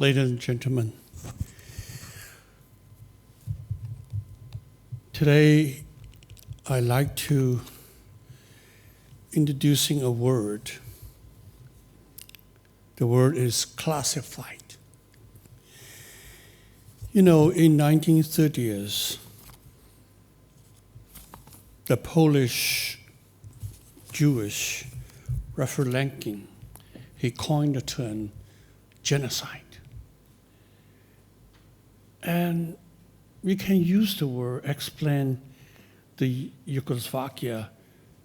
Ladies and gentlemen, today I'd like to introducing a word. The word is classified. You know, in 1930s, the Polish Jewish Raphael Lemkin, he coined the term genocide. And we can use the word explain the Yugoslavia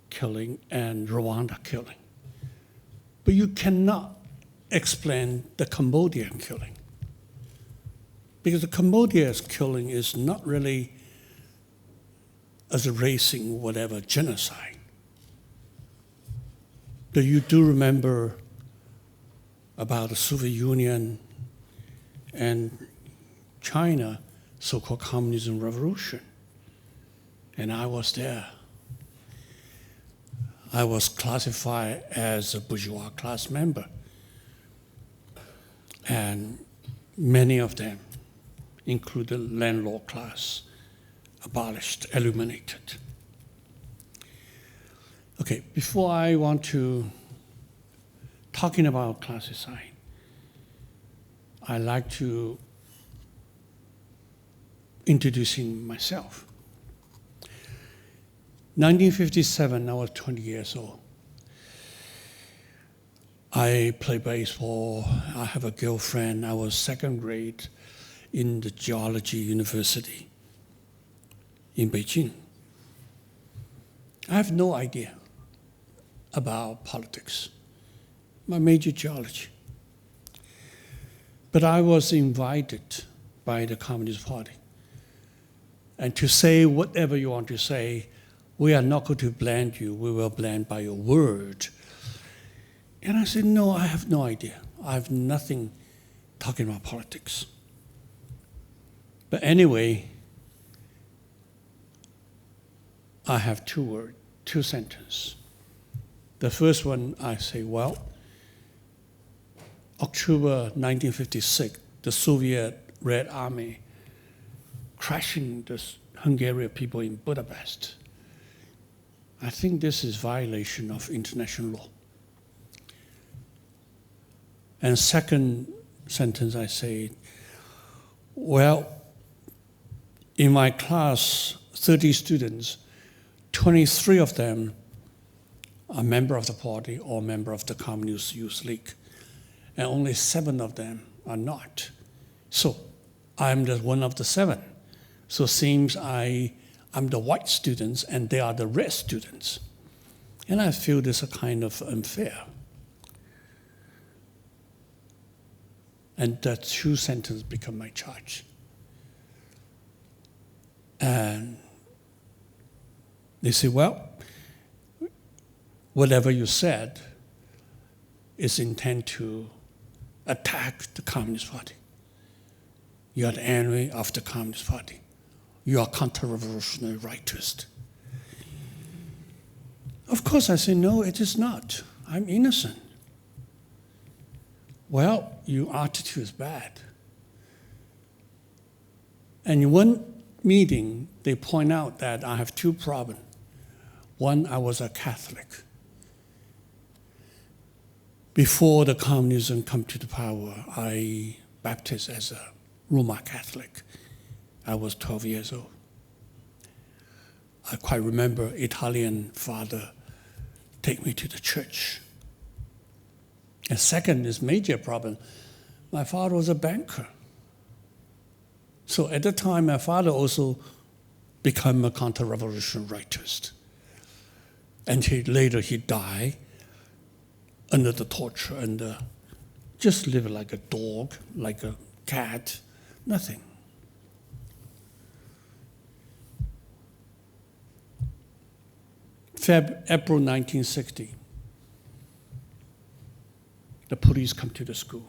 killing and Rwanda killing. But you cannot explain the Cambodian killing. Because the Cambodia's killing is not really as a racing whatever genocide. But you do remember about the Soviet Union and China, so-called communism revolution. And I was there. I was classified as a bourgeois class member. And many of them, including landlord class, abolished, eliminated. Okay, before I want to talking about classicide, I like to introducing myself. 1957, I was 20 years old. I play baseball. I have a girlfriend. I was second grade in the geology university in Beijing. I have no idea about politics. My major geology. But I was invited by the Communist Party. And to say whatever you want to say, we are not going to blame you, we will blame by your word. And I said, no, I have no idea. I have nothing talking about politics. But anyway, I have two sentences. The first one, I say, well, October 1956, the Soviet Red Army crashing the Hungarian people in Budapest. I think this is violation of international law. And second sentence I say, well, in my class, 30 students, 23 of them are member of the party or member of the Communist Youth League, and only 7 of them are not. So I'm just one of the 7. So it seems I'm the white students and they are the red students. And I feel this is kind of unfair. And that 2 sentences become my charge. And they say, well, whatever you said is intended to attack the Communist Party. You are the enemy of the Communist Party. You are counter-revolutionary rightist. Of course, I say, no, it is not. I'm innocent. Well, your attitude is bad. And in one meeting, they point out that I have 2 problems. One, I was a Catholic. Before the communism come to the power, I baptized as a Roman Catholic. I was 12 years old. I quite remember Italian father take me to the church. And second is major problem. My father was a banker. So at the time, my father also became a counter-revolutionary rightist. And later he died under the torture and just lived like a dog, like a cat, nothing. April 1960, the police come to the school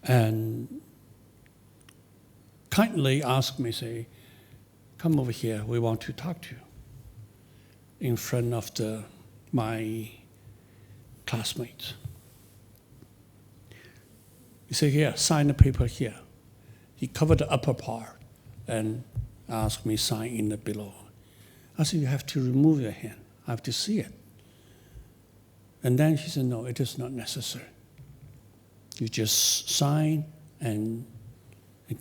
and kindly ask me, say, come over here, we want to talk to you in front of my classmates. He said, here, sign the paper here. He covered the upper part and asked me sign in the below. I said, you have to remove your hand. I have to see it. And then she said, no, it is not necessary. You just sign and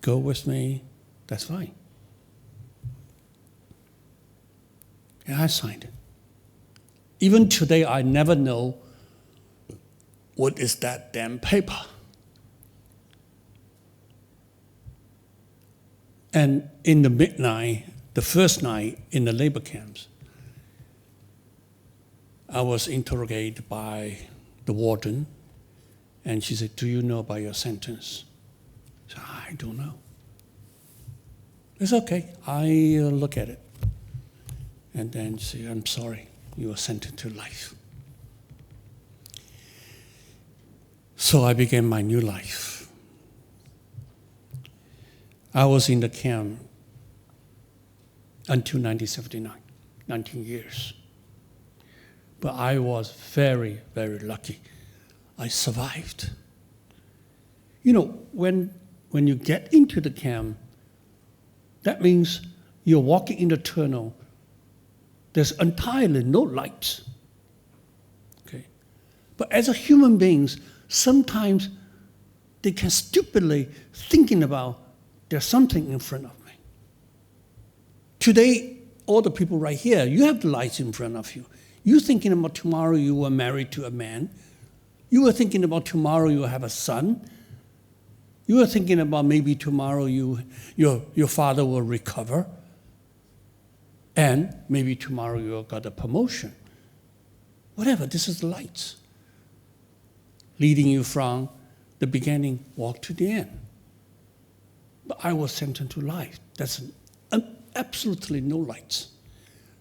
go with me. That's fine. And I signed it. Even today, I never know what is that damn paper. And in the midnight, the first night in the labor camps, I was interrogated by the warden, and she said, do you know about your sentence? I said, I don't know. It's okay, I'll look at it. And then she said, I'm sorry, you were sentenced to life. So I began my new life. I was in the camp until 1979, 19 years. But I was very, very lucky. I survived. You know, when you get into the camp, that means you're walking in the tunnel. There's entirely no lights. Okay? But as a human beings, sometimes they can stupidly thinking about there's something in front of me. Today, all the people right here, you have the lights in front of you. You're thinking about tomorrow you were married to a man. You were thinking about tomorrow you will have a son. You were thinking about maybe tomorrow your father will recover. And maybe tomorrow you will got a promotion. Whatever, this is the lights. Leading you from the beginning walk to the end. But I was sentenced to life. That's absolutely no lights.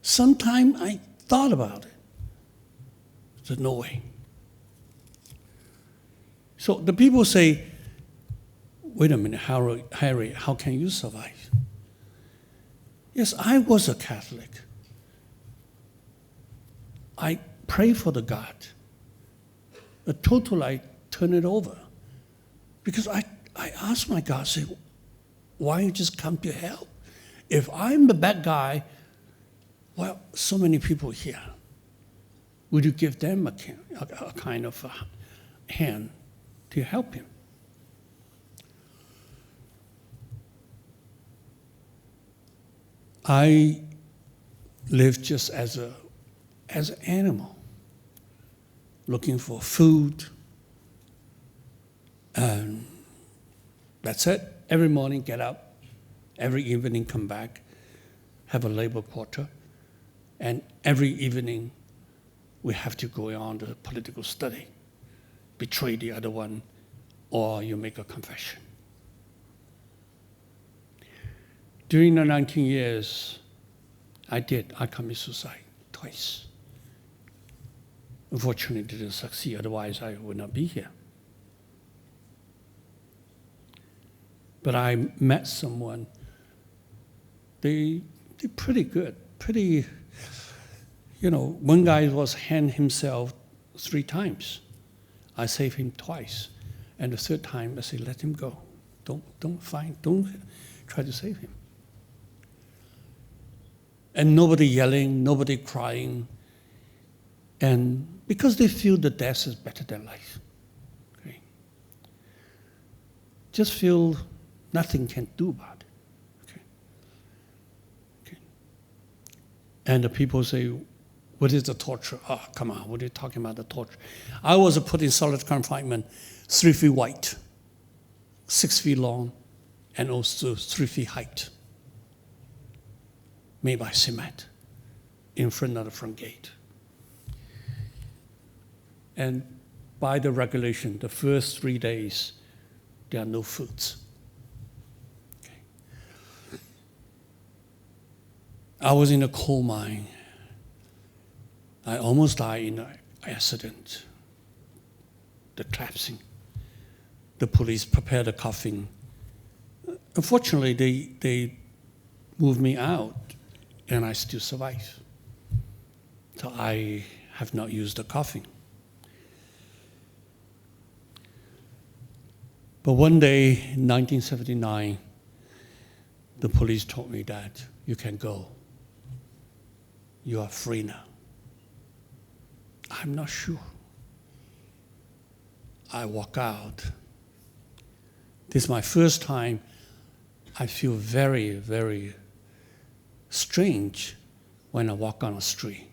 Sometime I thought about it. There's no way. So the people say, wait a minute, Harry, how can you survive? Yes, I was a Catholic. I pray for the God. But totally I turn it over. Because I asked my God, say, why you just come to help? If I'm the bad guy, well, so many people here. Would you give them a kind of a hand to help him? I lived just as an animal, looking for food, and that's it. Every morning, get up. Every evening, come back, have a labor quarter, and every evening, we have to go on the political study, betray the other one, or you make a confession. During the 19 years, I committed suicide twice. Unfortunately, it didn't succeed, otherwise I would not be here. But I met someone, they're pretty good, pretty, you know, one guy was hanged himself 3 times. I saved him twice. And the 3rd time, I said, let him go. Don't try to save him. And nobody yelling, nobody crying. And because they feel that death is better than life. Okay? Just feel nothing can do about it. Okay? Okay. And the people say, what is the torture? Oh, come on, what are you talking about, the torture? I was put in solitary confinement, 3 feet wide, 6 feet long, and also 3 feet height, made by cement, in front of the front gate. And by the regulation, the first 3 days, there are no foods. Okay. I was in a coal mine. I almost died in an accident. The collapsing. The police prepared the coffin. Unfortunately, they moved me out, and I still survive. So I have not used the coffin. But one day in 1979, the police told me that you can go. You are free now. I'm not sure. I walk out. This is my first time. I feel very, very strange when I walk on the street.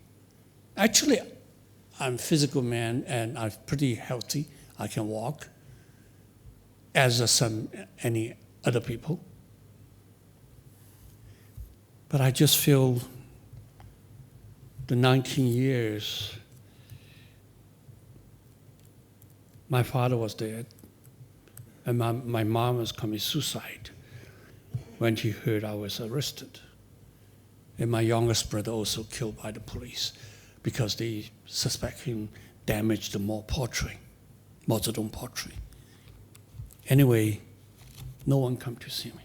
Actually, I'm a physical man and I'm pretty healthy. I can walk as any other people. But I just feel the 19 years, my father was dead, and my mom was committing suicide when she heard I was arrested. And my youngest brother also killed by the police because they suspect him damaged the mall pottery, Mozadong pottery. Anyway, no one come to see me.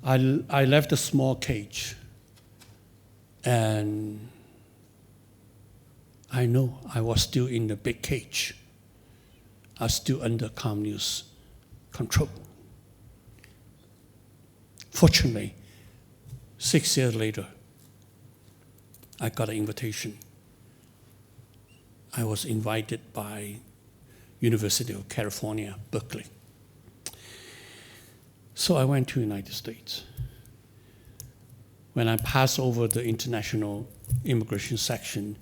I left a small cage, and I know I was still in the big cage. I was still under communist control. Fortunately, 6 years later, I got an invitation. I was invited by University of California, Berkeley. So I went to the United States. When I passed over the international immigration section,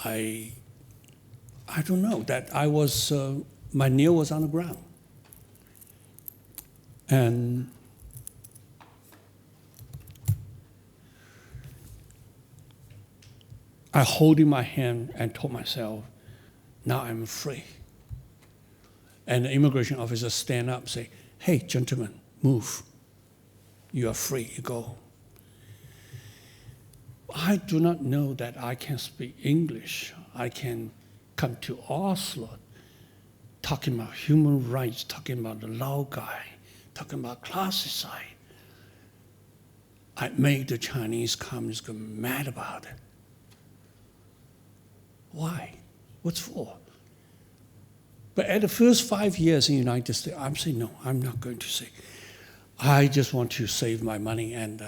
I don't know, that I was, my knee was on the ground. And I hold in my hand and told myself, now I'm free. And the immigration officer stand up and say, hey, gentlemen, move. You are free, you go. I do not know that I can speak English. I can come to Oslo, talking about human rights, talking about the Laogai, talking about classicide. I made the Chinese communists go mad about it. Why? What's for? But at the first 5 years in the United States, I'm saying, no, I'm not going to say. I just want to save my money. And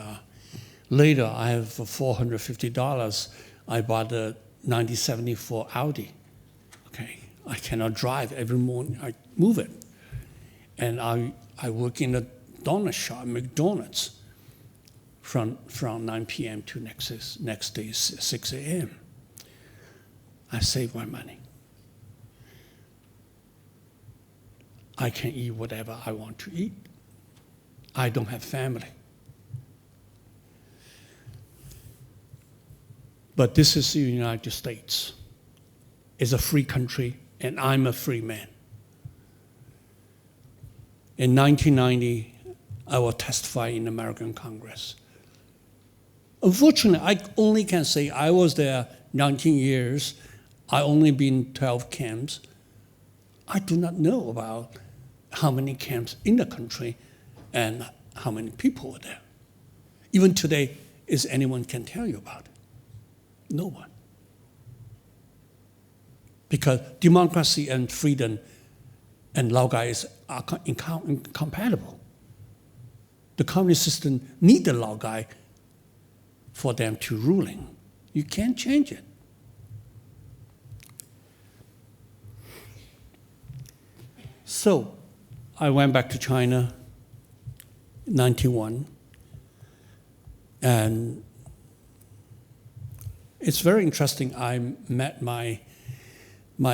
later, I have for $450, I bought a 1974 Audi. Okay, I cannot drive. Every morning, I move it. And I work in a donut shop, McDonald's, from 9 p.m. to next day, 6 a.m. I save my money. I can eat whatever I want to eat. I don't have family. But this is the United States. It's a free country, and I'm a free man. In 1990, I will testify in the American Congress. Unfortunately, I only can say I was there 19 years. I only been 12 camps. I do not know about how many camps in the country and how many people were there. Even today, is anyone can tell you about it? No one. Because democracy and freedom and Laogai are incompatible. The communist system need the Laogai for them to ruling. You can't change it. So I went back to China in 1991, and it's very interesting. I met my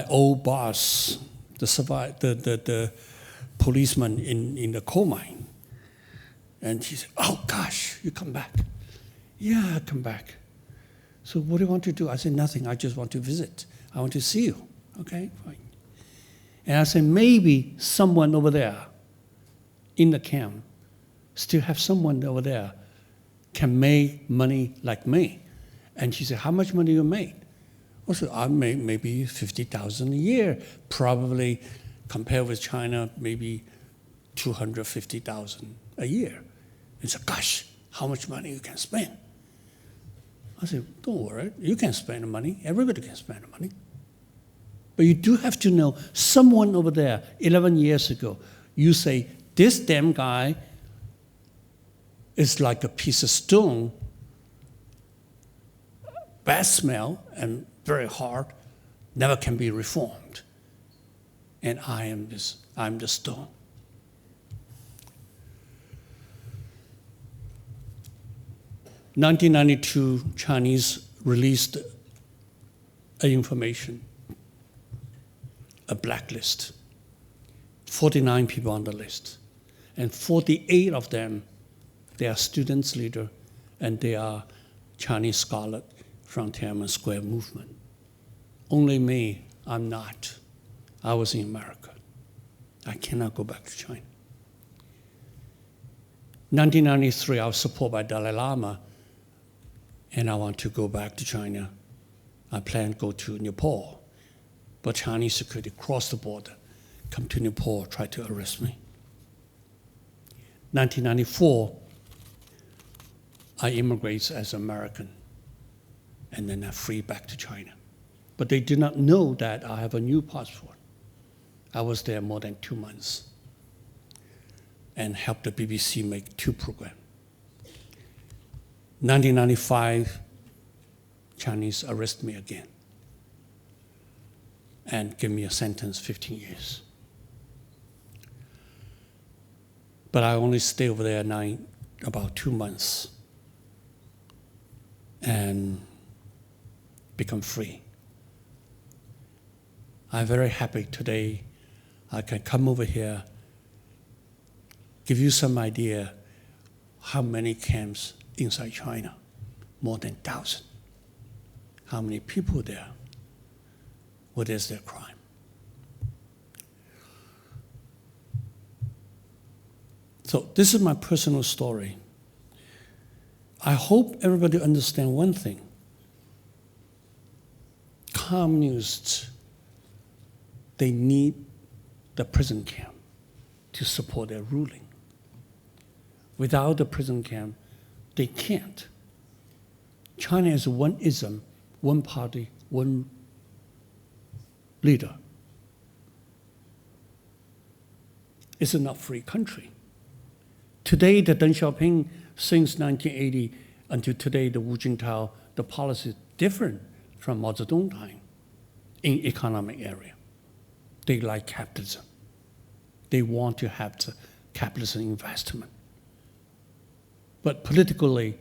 old boss, the policeman in the coal mine, and he said, "Oh gosh, you come back." "Yeah, I come back." "So what do you want to do?" I said, "Nothing. I just want to visit. I want to see you." "Okay, fine." And I said, maybe someone over there in the camp still have someone over there can make money like me. And she said, how much money you made? I said, I made maybe 50,000 a year, probably compared with China, maybe 250,000 a year. He said, gosh, how much money you can spend? I said, don't worry, you can spend the money, everybody can spend the money. But you do have to know someone over there 11 years ago, you say, this damn guy is like a piece of stone, bad smell and very hard, never can be reformed. And I'm the stone. In 1992, Chinese released information, a blacklist, 49 people on the list. And 48 of them, they are students leader, and they are Chinese scholars from Tiananmen Square movement. Only me, I'm not. I was in America. I cannot go back to China. 1993, I was supported by Dalai Lama, and I want to go back to China. I plan to go to Nepal, but Chinese security crossed the border, come to Nepal, try to arrest me. 1994, I immigrated as American, and then I flee back to China. But they did not know that I have a new passport. I was there more than 2 months and helped the BBC make 2 programs. 1995, Chinese arrest me again and give me a sentence, 15 years. But I only stay over there about 2 months and become free. I'm very happy today I can come over here, give you some idea how many camps inside China, more than 1,000. How many people there? What is their crime? So this is my personal story. I hope everybody understands one thing. Communists, they need the prison camp to support their ruling. Without the prison camp, they can't. China is one ism, one party, one leader. It's not a free country. Today, the Deng Xiaoping, since 1980 until today, the Wu Jintao, the policy is different from Mao Zedong time in economic area. They like capitalism. They want to have the capitalist investment. But politically,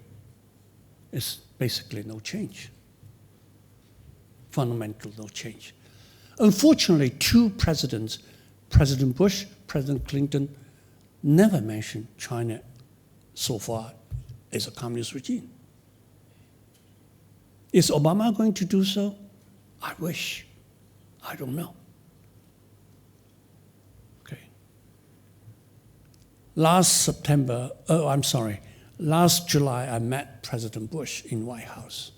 it's basically no change. Fundamental no change. Unfortunately, 2 presidents, President Bush, President Clinton, never mentioned China so far as a communist regime. Is Obama going to do so? I wish. I don't know. Okay. Last July, I met President Bush in White House.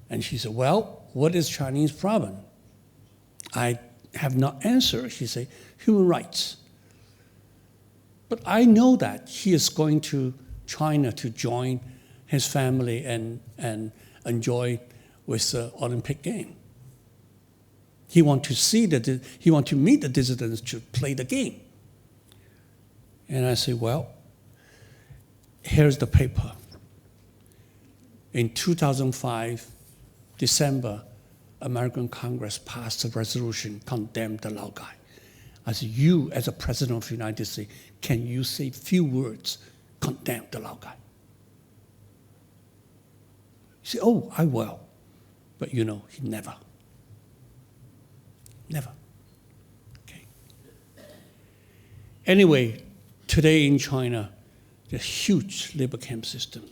And she said, well, what is Chinese problem? I have not answered. She said, human rights. But I know that he is going to China to join his family and enjoy with the Olympic game. He want to meet the dissidents to play the game. And I say, well, here's the paper. In 2005, December, American Congress passed a resolution condemned the Laogai. I said, you, as a president of the United States, can you say few words, condemn the Laogai? He said, oh, I will. But he never. Never. Okay. Anyway, today in China, there's a huge labor camp system.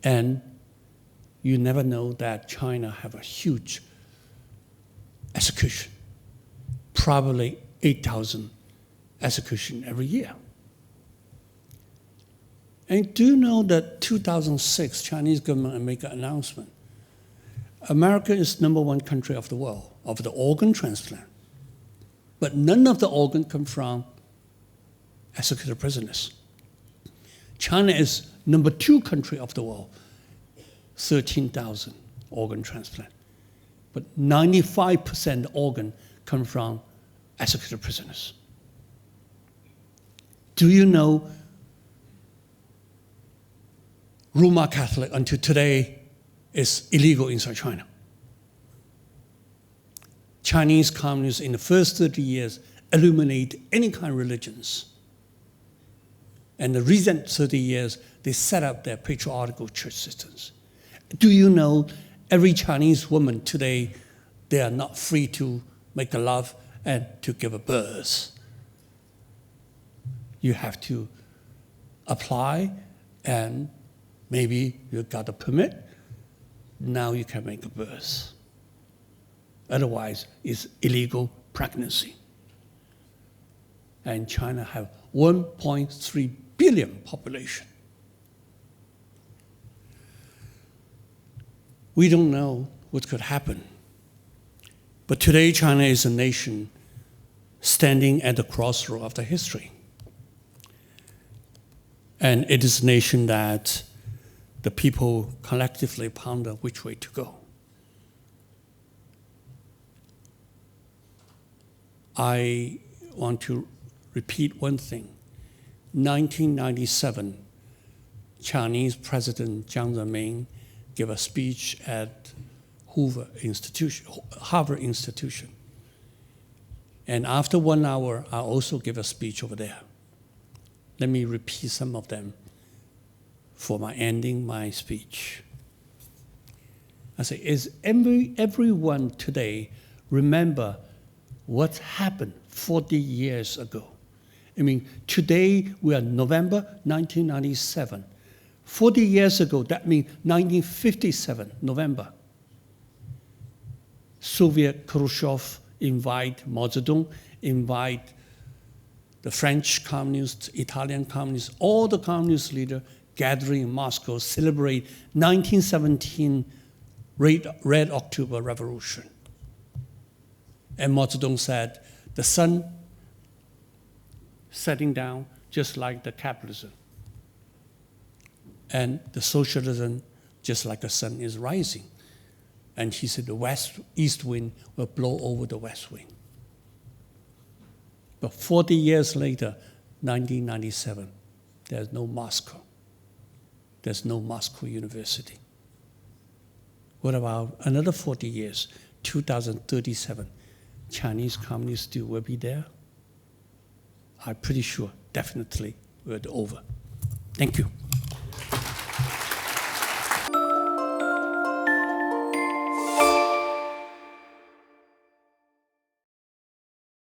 And you never know that China have a huge execution. Probably 8,000 execution every year. And do you know that 2006, Chinese government make an announcement. America is #1 country of the world of the organ transplant. But none of the organ come from executed prisoners. China is #2 country of the world, 13,000 organ transplant. but 95% organ come from executed prisoners. Do you know Roman Catholic until today is illegal inside China? Chinese communists in the first 30 years eliminate any kind of religions. And the recent 30 years, they set up their patriarchal church systems. Do you know every Chinese woman today, they are not free to make a love and to give a birth? You have to apply, and maybe you got a permit. Now you can make a birth. Otherwise, it's illegal pregnancy. And China have 1.3 billion population. We don't know what could happen. But today, China is a nation standing at the crossroad of the history. And it is a nation that the people collectively ponder which way to go. I want to repeat one thing. 1997, Chinese President Jiang Zemin gave a speech at Harvard Institution. And after 1 hour, I also give a speech over there. Let me repeat some of them for my ending my speech. I say, is everyone today remember what happened 40 years ago? I mean, today we are November 1997. 40 years ago, that means 1957, November. Soviet Khrushchev invite Mao Zedong, invite the French communists, Italian communists, all the communist leaders gathering in Moscow, celebrate 1917 Red October Revolution. And Mao Zedong said, the sun setting down just like the capitalism. And the socialism just like the sun is rising. And he said the east wind will blow over the west wind. But 40 years later, 1997, there's no Moscow. There's no Moscow University. What about another 40 years, 2037? Chinese communists still will be there? I'm pretty sure, definitely, we're over. Thank you.